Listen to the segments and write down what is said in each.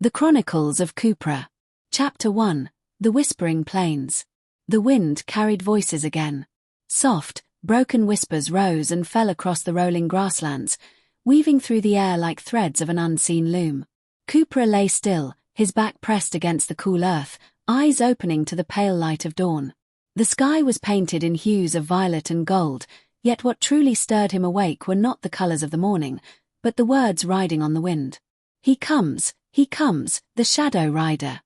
The Chronicles of Kupra. Chapter 1. The Whispering Plains. The wind carried voices again. Soft, broken whispers rose and fell across the rolling grasslands, weaving through the air like threads of an unseen loom. Kupra lay still, his back pressed against the cool earth, eyes opening to the pale light of dawn. The sky was painted in hues of violet and gold, yet what truly stirred him awake were not the colors of the morning, but the words riding on the wind. He comes, the Shadow Rider.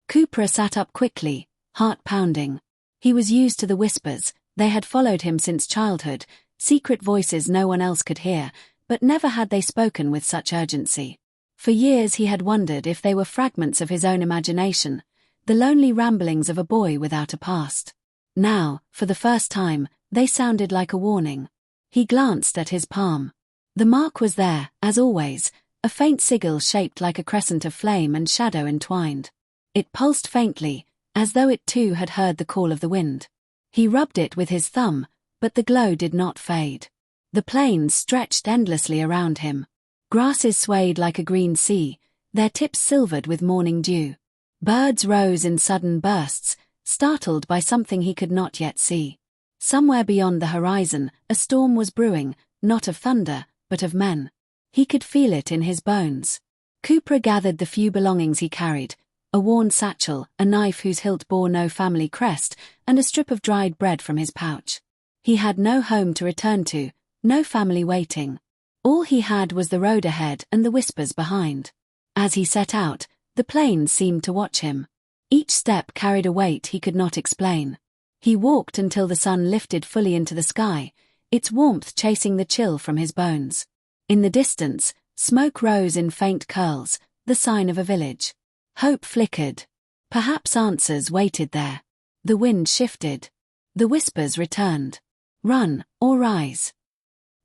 Kupra sat up quickly, heart pounding. He was used to the whispers, they had followed him since childhood, secret voices no one else could hear, but never had they spoken with such urgency. For years he had wondered if they were fragments of his own imagination, the lonely ramblings of a boy without a past. Now, for the first time, they sounded like a warning. He glanced at his palm. The mark was there, as always, a faint sigil shaped like a crescent of flame and shadow entwined. It pulsed faintly, as though it too had heard the call of the wind. He rubbed it with his thumb, but the glow did not fade. The plains stretched endlessly around him. Grasses swayed like a green sea, their tips silvered with morning dew. Birds rose in sudden bursts, startled by something he could not yet see. Somewhere beyond the horizon, a storm was brewing, not of thunder, but of men. He could feel it in his bones. Kupra gathered the few belongings he carried, a worn satchel, a knife whose hilt bore no family crest, and a strip of dried bread from his pouch. He had no home to return to, no family waiting. All he had was the road ahead and the whispers behind. As he set out, the plains seemed to watch him. Each step carried a weight he could not explain. He walked until the sun lifted fully into the sky, its warmth chasing the chill from his bones. In the distance, smoke rose in faint curls, the sign of a village. Hope flickered. Perhaps answers waited there. The wind shifted. The whispers returned. Run, or rise.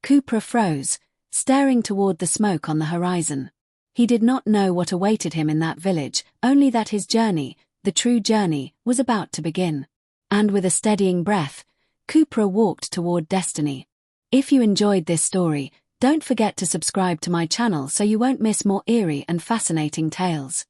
Kupra froze, staring toward the smoke on the horizon. He did not know what awaited him in that village, only that his journey, the true journey, was about to begin. And with a steadying breath, Kupra walked toward destiny. If you enjoyed this story, don't forget to subscribe to my channel so you won't miss more eerie and fascinating tales.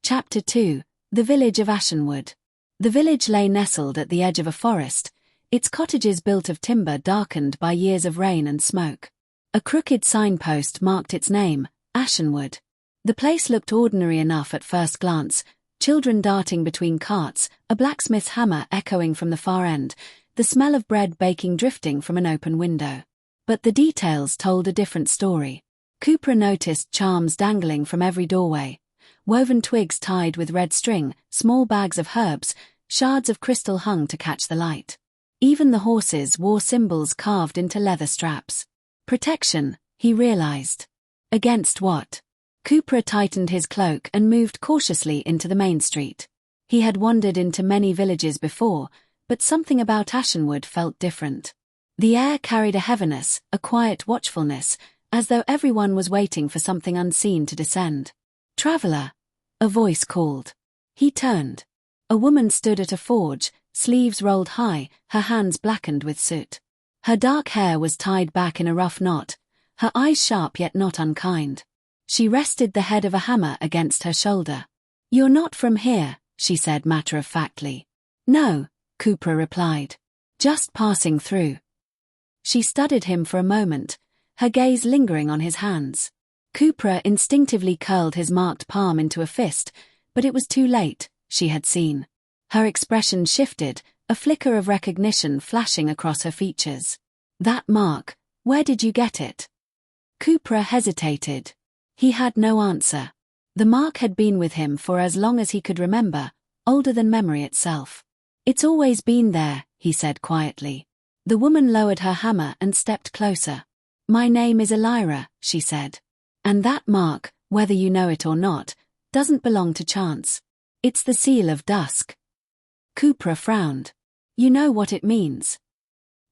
Chapter 2. The Village of Ashenwood. The village lay nestled at the edge of a forest, its cottages built of timber darkened by years of rain and smoke. A crooked signpost marked its name, Ashenwood. The place looked ordinary enough at first glance, children darting between carts, a blacksmith's hammer echoing from the far end, the smell of bread baking drifting from an open window. But the details told a different story. Kupra noticed charms dangling from every doorway, woven twigs tied with red string, small bags of herbs, shards of crystal hung to catch the light. Even the horses wore symbols carved into leather straps. Protection, he realized. Against what? Kupra tightened his cloak and moved cautiously into the main street. He had wandered into many villages before, but something about Ashenwood felt different. The air carried a heaviness, a quiet watchfulness, as though everyone was waiting for something unseen to descend. "Traveler," a voice called. He turned. A woman stood at a forge, sleeves rolled high, her hands blackened with soot. Her dark hair was tied back in a rough knot, her eyes sharp yet not unkind. She rested the head of a hammer against her shoulder. "You're not from here," she said matter-of-factly. "No," Kupra replied. "Just passing through." She studied him for a moment, her gaze lingering on his hands. Kupra instinctively curled his marked palm into a fist, but it was too late, she had seen. Her expression shifted, a flicker of recognition flashing across her features. "That mark, where did you get it?" Kupra hesitated. He had no answer. The mark had been with him for as long as he could remember, older than memory itself. "It's always been there," he said quietly. The woman lowered her hammer and stepped closer. "My name is Elira," she said. "And that mark, whether you know it or not, doesn't belong to chance. It's the Seal of Dusk." Kupra frowned. "You know what it means?"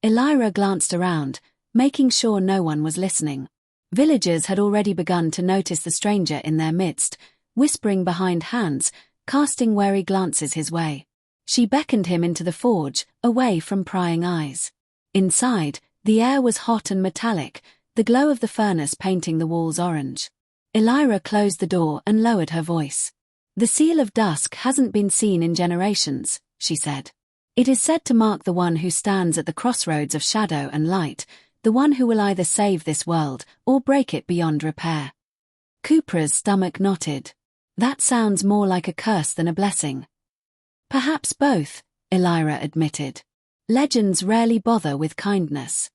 Elira glanced around, making sure no one was listening. Villagers had already begun to notice the stranger in their midst, whispering behind hands, casting wary glances his way. She beckoned him into the forge, away from prying eyes. Inside, the air was hot and metallic, the glow of the furnace painting the walls orange. Elira closed the door and lowered her voice. The Seal of Dusk hasn't been seen in generations, she said. It is said to mark the one who stands at the crossroads of shadow and light, the one who will either save this world or break it beyond repair. Kupra's stomach knotted. That sounds more like a curse than a blessing. Perhaps both, Elira admitted. Legends rarely bother with kindness.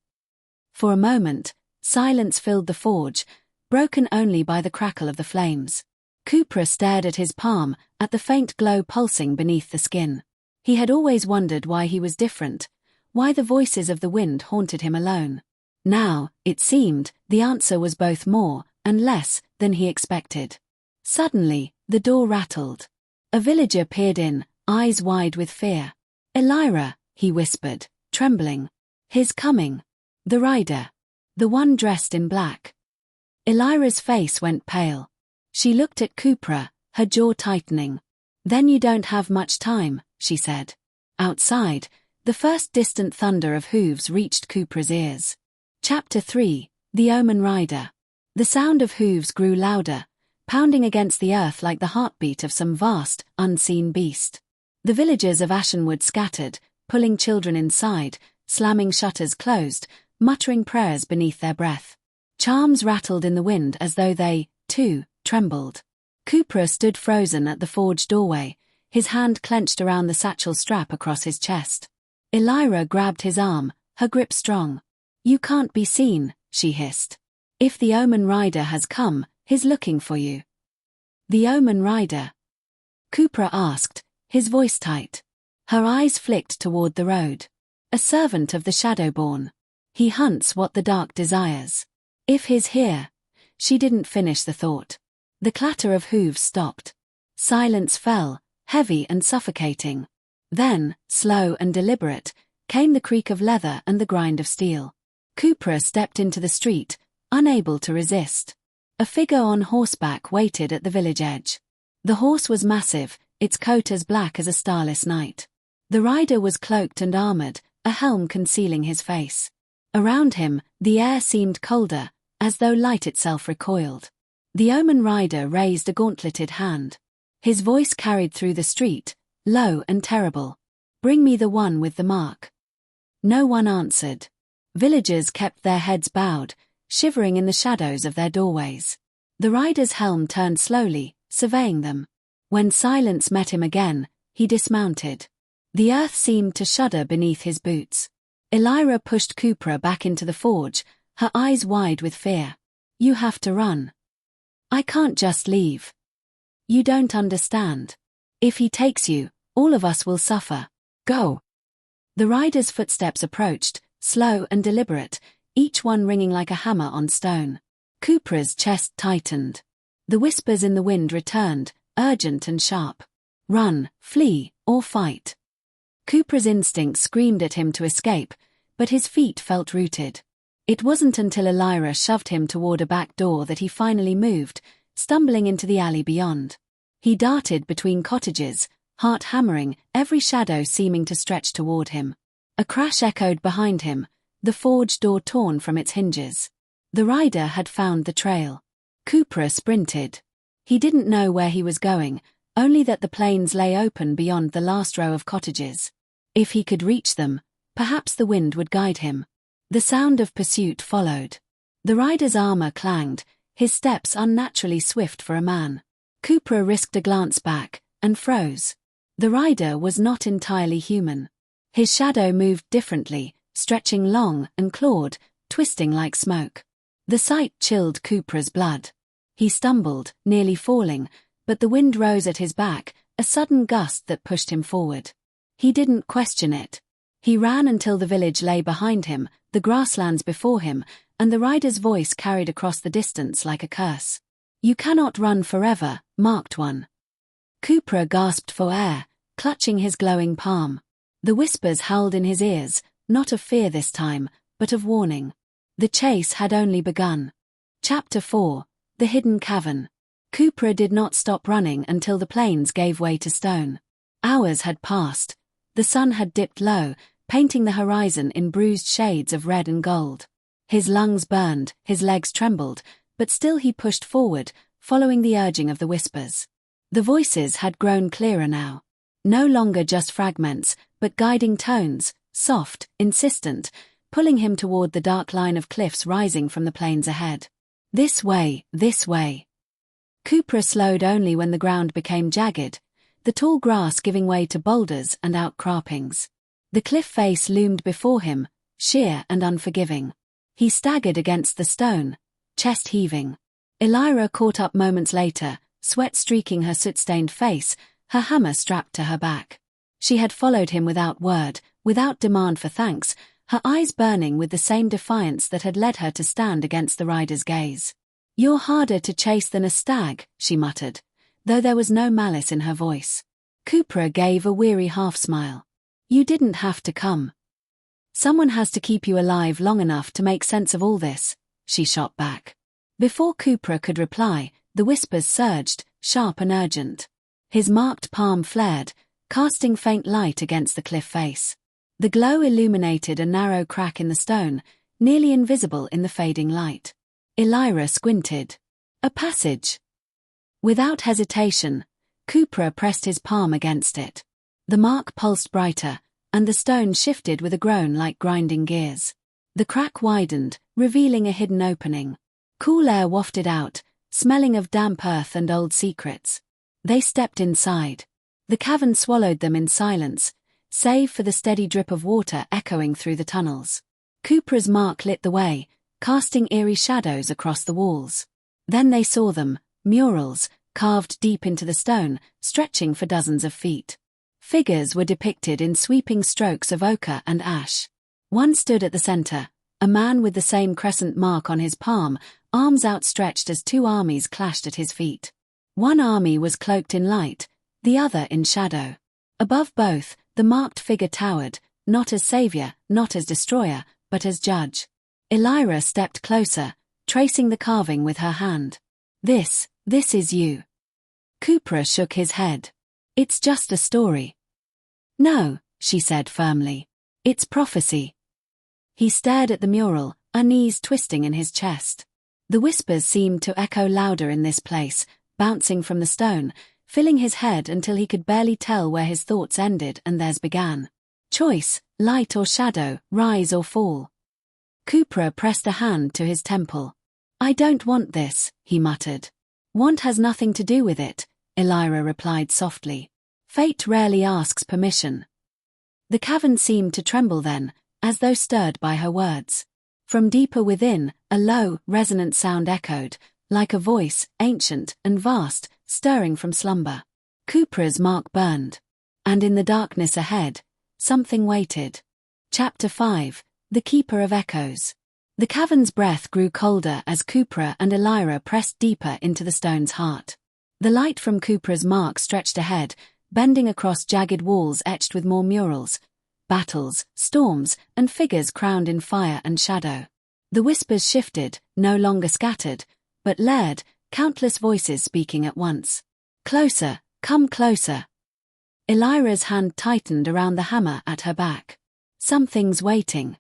For a moment, silence filled the forge, broken only by the crackle of the flames. Kupra stared at his palm, at the faint glow pulsing beneath the skin. He had always wondered why he was different, why the voices of the wind haunted him alone. Now, it seemed, the answer was both more and less than he expected. Suddenly, the door rattled. A villager peered in, eyes wide with fear. "Elira," he whispered, trembling. "His coming. The rider. The one dressed in black." Elira's face went pale. She looked at Kupra, her jaw tightening. "Then you don't have much time," she said. Outside, the first distant thunder of hooves reached Kupra's ears. Chapter 3, The Omen Rider. The sound of hooves grew louder, pounding against the earth like the heartbeat of some vast, unseen beast. The villagers of Ashenwood scattered, pulling children inside, slamming shutters closed, muttering prayers beneath their breath. Charms rattled in the wind as though they, too, trembled. Kupra stood frozen at the forge doorway, his hand clenched around the satchel strap across his chest. Elira grabbed his arm, her grip strong. "You can't be seen," she hissed. "If the Omen Rider has come, he's looking for you." "The Omen Rider?" Kupra asked, his voice tight. Her eyes flicked toward the road. "A servant of the Shadowborn. He hunts what the dark desires. If he's here..." She didn't finish the thought. The clatter of hooves stopped. Silence fell, heavy and suffocating. Then, slow and deliberate, came the creak of leather and the grind of steel. Kupra stepped into the street, unable to resist. A figure on horseback waited at the village edge. The horse was massive, its coat as black as a starless night. The rider was cloaked and armored, a helm concealing his face. Around him, the air seemed colder, as though light itself recoiled. The Omen Rider raised a gauntleted hand. His voice carried through the street, low and terrible. "Bring me the one with the mark." No one answered. Villagers kept their heads bowed, shivering in the shadows of their doorways. The rider's helm turned slowly, surveying them. When silence met him again, he dismounted. The earth seemed to shudder beneath his boots. Elira pushed Kupra back into the forge, her eyes wide with fear. "You have to run. I can't just leave. You don't understand. If he takes you, all of us will suffer. Go." The rider's footsteps approached, slow and deliberate, each one ringing like a hammer on stone. Kupra's chest tightened. The whispers in the wind returned, urgent and sharp. "Run, flee, or fight." Kupra's instinct screamed at him to escape, but his feet felt rooted. It wasn't until Elira shoved him toward a back door that he finally moved, stumbling into the alley beyond. He darted between cottages, heart hammering, every shadow seeming to stretch toward him. A crash echoed behind him, the forge door torn from its hinges. The rider had found the trail. Kupra sprinted. He didn't know where he was going, only that the plains lay open beyond the last row of cottages. If he could reach them, perhaps the wind would guide him. The sound of pursuit followed. The rider's armor clanged, his steps unnaturally swift for a man. Kupra risked a glance back, and froze. The rider was not entirely human. His shadow moved differently, stretching long and clawed, twisting like smoke. The sight chilled Kupra's blood. He stumbled, nearly falling, but the wind rose at his back, a sudden gust that pushed him forward. He didn't question it. He ran until the village lay behind him, the grasslands before him, and the rider's voice carried across the distance like a curse. "You cannot run forever, marked one." Kupra gasped for air, clutching his glowing palm. The whispers howled in his ears, not of fear this time, but of warning. The chase had only begun. Chapter 4, The Hidden Cavern. Kupra did not stop running until the plains gave way to stone. Hours had passed. The sun had dipped low, painting the horizon in bruised shades of red and gold. His lungs burned, his legs trembled, but still he pushed forward, following the urging of the whispers. The voices had grown clearer now. No longer just fragments, but guiding tones, soft, insistent, pulling him toward the dark line of cliffs rising from the plains ahead. This way, this way. Kupra slowed only when the ground became jagged, the tall grass giving way to boulders and outcroppings. The cliff face loomed before him, sheer and unforgiving. He staggered against the stone, chest heaving. Elira caught up moments later, sweat streaking her soot-stained face, her hammer strapped to her back. She had followed him without word, without demand for thanks, her eyes burning with the same defiance that had led her to stand against the rider's gaze. "You're harder to chase than a stag," she muttered, though there was no malice in her voice. Kupra gave a weary half-smile. "You didn't have to come. Someone has to keep you alive long enough to make sense of all this," she shot back. Before Kupra could reply, the whispers surged, sharp and urgent. His marked palm flared, casting faint light against the cliff face. The glow illuminated a narrow crack in the stone, nearly invisible in the fading light. Elira squinted. "A passage." Without hesitation, Kupra pressed his palm against it. The mark pulsed brighter, and the stone shifted with a groan like grinding gears. The crack widened, revealing a hidden opening. Cool air wafted out, smelling of damp earth and old secrets. They stepped inside. The cavern swallowed them in silence, save for the steady drip of water echoing through the tunnels. Kupra's mark lit the way, casting eerie shadows across the walls. Then they saw them, murals, carved deep into the stone, stretching for dozens of feet. Figures were depicted in sweeping strokes of ochre and ash. One stood at the center, a man with the same crescent mark on his palm, arms outstretched as two armies clashed at his feet. One army was cloaked in light, the other in shadow. Above both, the marked figure towered, not as savior, not as destroyer, but as judge. Elira stepped closer, tracing the carving with her hand. This is you." Kupra shook his head. "It's just a story." "No," she said firmly. "It's prophecy." He stared at the mural, unease twisting in his chest. The whispers seemed to echo louder in this place, bouncing from the stone, filling his head until he could barely tell where his thoughts ended and theirs began. Choice, light or shadow, rise or fall. Kupra pressed a hand to his temple. "I don't want this," he muttered. "Want has nothing to do with it," Elira replied softly. "Fate rarely asks permission." The cavern seemed to tremble then, as though stirred by her words. From deeper within, a low, resonant sound echoed, like a voice, ancient and vast, stirring from slumber. Kupra's mark burned. And in the darkness ahead, something waited. Chapter 5, The Keeper of Echoes. The cavern's breath grew colder as Kupra and Elira pressed deeper into the stone's heart. The light from Kupra's mark stretched ahead, bending across jagged walls etched with more murals, battles, storms, and figures crowned in fire and shadow. The whispers shifted, no longer scattered, but layered, countless voices speaking at once. "Closer, come closer." Elira's hand tightened around the hammer at her back. "Something's waiting."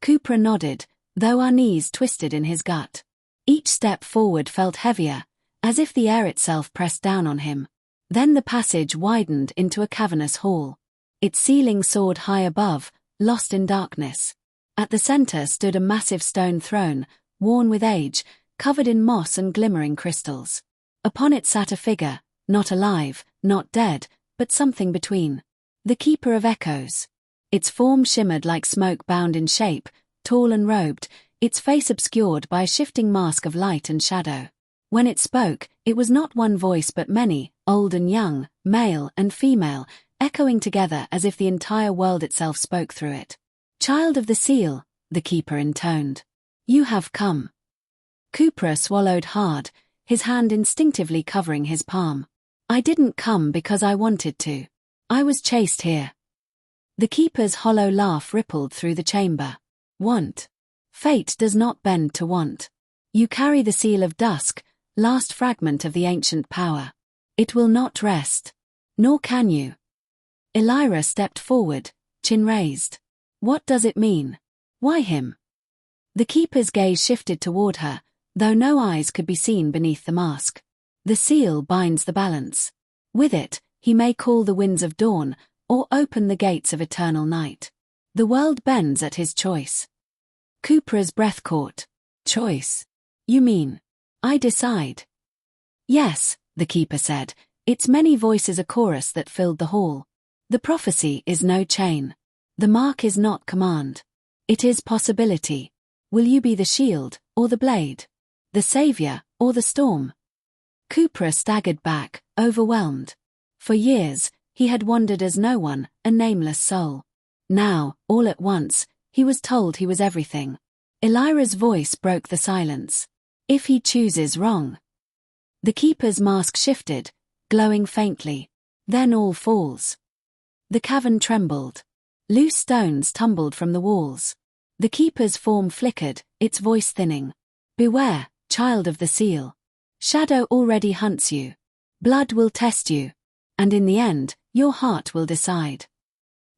Kupra nodded, though unease twisted in his gut. Each step forward felt heavier, as if the air itself pressed down on him. Then the passage widened into a cavernous hall. Its ceiling soared high above, lost in darkness. At the center stood a massive stone throne, worn with age, covered in moss and glimmering crystals. Upon it sat a figure, not alive, not dead, but something between. The Keeper of Echoes. Its form shimmered like smoke bound in shape, tall and robed, its face obscured by a shifting mask of light and shadow. When it spoke, it was not one voice but many, old and young, male and female, echoing together as if the entire world itself spoke through it. "Child of the Seal," the Keeper intoned. "You have come." Kupra swallowed hard, his hand instinctively covering his palm. "I didn't come because I wanted to. I was chased here." The Keeper's hollow laugh rippled through the chamber. "Want? Fate does not bend to want. You carry the Seal of Dusk, last fragment of the ancient power. It will not rest. Nor can you." Elira stepped forward, chin raised. "What does it mean? Why him?" The Keeper's gaze shifted toward her, though no eyes could be seen beneath the mask. The seal binds the balance. With it, he may call the winds of dawn, or open the gates of eternal night. The world bends at his choice. Kupra's breath caught. Choice? You mean? I decide. Yes, the keeper said, its many voices a chorus that filled the hall. The prophecy is no chain. The mark is not command. It is possibility. Will you be the shield, or the blade? The savior, or the storm? Kupra staggered back, overwhelmed. For years, he had wandered as no one, a nameless soul. Now, all at once, he was told he was everything. Elira's voice broke the silence. If he chooses wrong. The keeper's mask shifted, glowing faintly. Then all falls. The cavern trembled. Loose stones tumbled from the walls. The keeper's form flickered, its voice thinning. Beware, child of the seal. Shadow already hunts you. Blood will test you. And in the end, your heart will decide.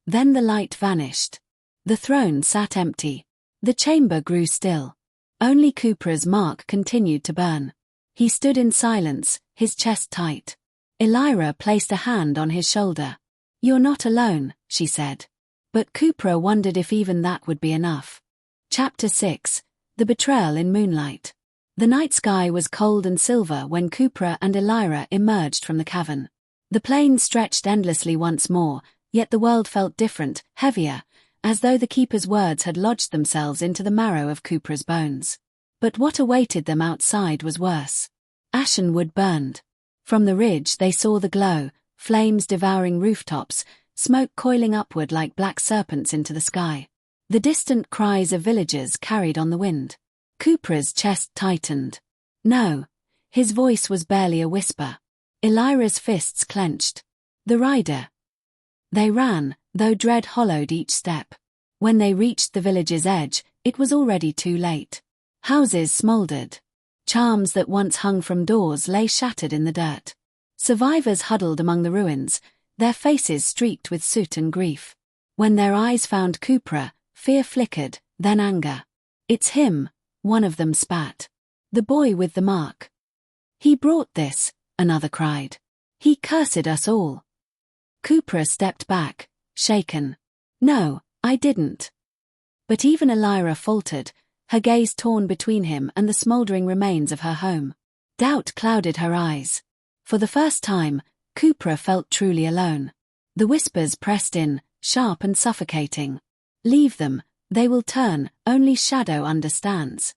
Then the light vanished. The throne sat empty. The chamber grew still. Only Kupra's mark continued to burn. He stood in silence, his chest tight. Elira placed a hand on his shoulder. You're not alone, she said. But Kupra wondered if even that would be enough. Chapter 6. The Betrayal in Moonlight. The night sky was cold and silver when Kupra and Elira emerged from the cavern. The plains stretched endlessly once more, yet the world felt different, heavier, as though the keeper's words had lodged themselves into the marrow of Kupra's bones. But what awaited them outside was worse. Ashen wood burned. From the ridge they saw the glow, flames devouring rooftops, smoke coiling upward like black serpents into the sky. The distant cries of villagers carried on the wind. Kupra's chest tightened. No. His voice was barely a whisper. Elira's fists clenched. The rider. They ran, though dread hollowed each step. When they reached the village's edge, it was already too late. Houses smoldered. Charms that once hung from doors lay shattered in the dirt. Survivors huddled among the ruins, their faces streaked with soot and grief. When their eyes found Kupra, fear flickered, then anger. It's him, one of them spat. The boy with the mark. He brought this, another cried. He cursed us all. Kupra stepped back, shaken. No, I didn't. But even Elira faltered, her gaze torn between him and the smouldering remains of her home. Doubt clouded her eyes. For the first time, Kupra felt truly alone. The whispers pressed in, sharp and suffocating. Leave them, they will turn, only Shadow understands.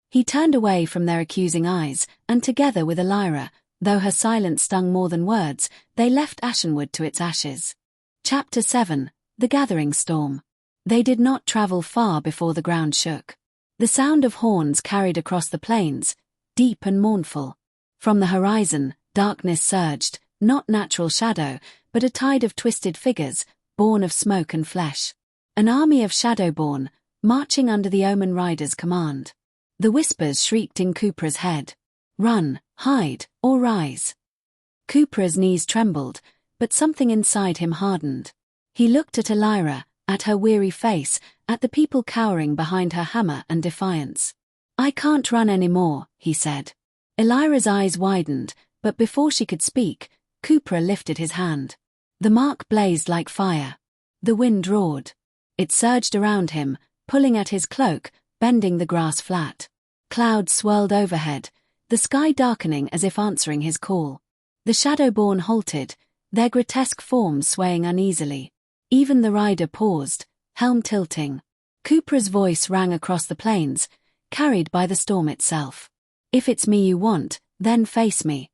He turned away from their accusing eyes, and together with Elira, though her silence stung more than words, they left Ashenwood to its ashes. Chapter 7. The Gathering Storm. They did not travel far before the ground shook. The sound of horns carried across the plains, deep and mournful. From the horizon, darkness surged, not natural shadow, but a tide of twisted figures, born of smoke and flesh. An army of Shadowborn, marching under the Omen Rider's command. The whispers shrieked in Kupra's head. Run, hide, or rise. Kupra's knees trembled, but something inside him hardened. He looked at Elira, at her weary face, at the people cowering behind her hammer and defiance. I can't run anymore, he said. Elira's eyes widened, but before she could speak, Kupra lifted his hand. The mark blazed like fire. The wind roared. It surged around him, pulling at his cloak, bending the grass flat. Clouds swirled overhead, the sky darkening as if answering his call. The Shadowborn halted, their grotesque forms swaying uneasily. Even the rider paused, helm tilting. Kupra's voice rang across the plains, carried by the storm itself. If it's me you want, then face me.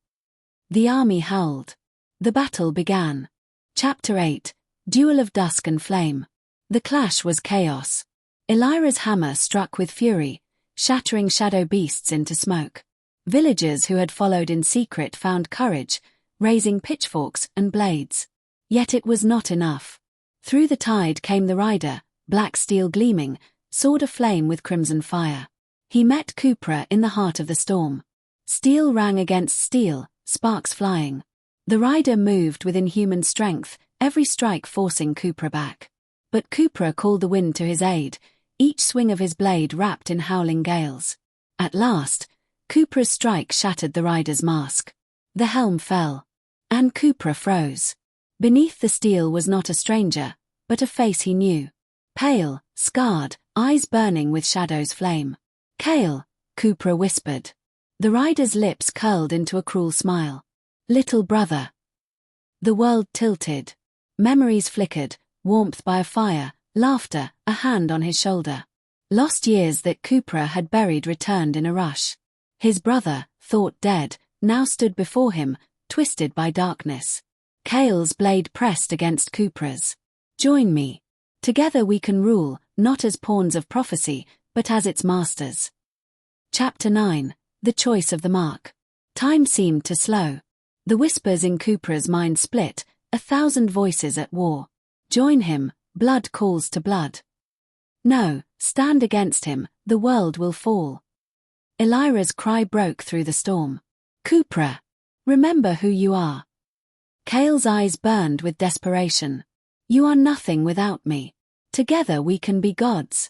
The army howled. The battle began. Chapter 8. Duel of Dusk and Flame. The clash was chaos. Elira's hammer struck with fury, shattering shadow beasts into smoke. Villagers who had followed in secret found courage, raising pitchforks and blades. Yet it was not enough. Through the tide came the rider, black steel gleaming, sword aflame with crimson fire. He met Kupra in the heart of the storm. Steel rang against steel, sparks flying. The rider moved with inhuman strength, every strike forcing Kupra back. But Kupra called the wind to his aid, each swing of his blade wrapped in howling gales. At last, Kupra's strike shattered the rider's mask. The helm fell. And Kupra froze. Beneath the steel was not a stranger, but a face he knew. Pale, scarred, eyes burning with shadow's flame. "Kael," Kupra whispered. The rider's lips curled into a cruel smile. "Little brother." The world tilted. Memories flickered, warmth by a fire, laughter, a hand on his shoulder. Lost years that Kupra had buried returned in a rush. His brother, thought dead, now stood before him, twisted by darkness. Kael's blade pressed against Kupra's. "Join me. Together we can rule, not as pawns of prophecy, but as its masters." Chapter 9. The Choice of the Mark. Time seemed to slow. The whispers in Kupra's mind split, 1,000 voices at war. Join him, blood calls to blood. No, stand against him, the world will fall. Elira's cry broke through the storm. "Kupra! Remember who you are." Kael's eyes burned with desperation. "You are nothing without me. Together we can be gods."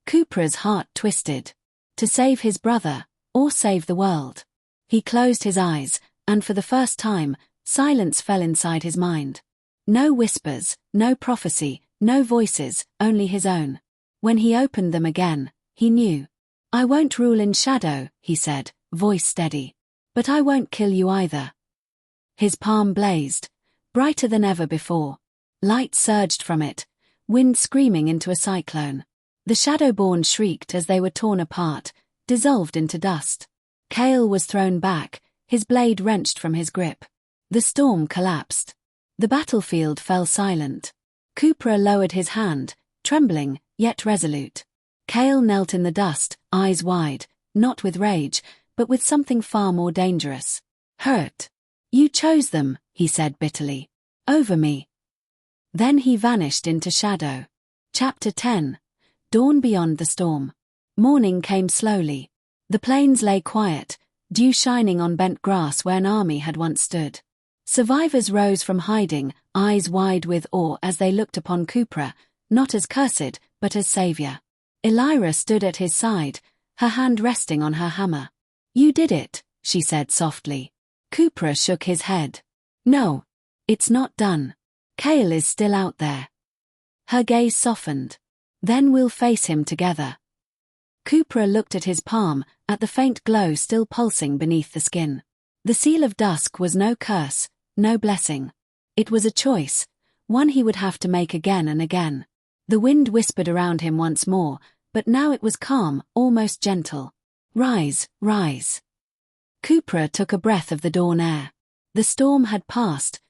Kupra's heart twisted. To save his brother, or save the world. He closed his eyes, and for the first time, silence fell inside his mind. No whispers, no prophecy, no voices, only his own. When he opened them again, he knew. "I won't rule in shadow," he said, voice steady. "But I won't kill you either." His palm blazed, brighter than ever before. Light surged from it, wind screaming into a cyclone. The Shadowborn shrieked as they were torn apart, dissolved into dust. Kael was thrown back, his blade wrenched from his grip. The storm collapsed. The battlefield fell silent. Kupra lowered his hand, trembling, yet resolute. Kael knelt in the dust, eyes wide, not with rage, but with something far more dangerous. "Hurt. You chose them," he said bitterly. "Over me." Then he vanished into shadow. Chapter 10. Dawn beyond the storm. Morning came slowly. The plains lay quiet, dew shining on bent grass where an army had once stood. Survivors rose from hiding, eyes wide with awe as they looked upon Kupra, not as cursed, but as savior. Elira stood at his side, her hand resting on her hammer. "You did it," she said softly. Kupra shook his head. "No. It's not done. Kael is still out there." Her gaze softened. "Then we'll face him together." Kupra looked at his palm, at the faint glow still pulsing beneath the skin. The Seal of Dusk was no curse, no blessing. It was a choice, one he would have to make again and again. The wind whispered around him once more, but now it was calm, almost gentle. "Rise, rise." Kupra took a breath of the dawn air. The storm had passed,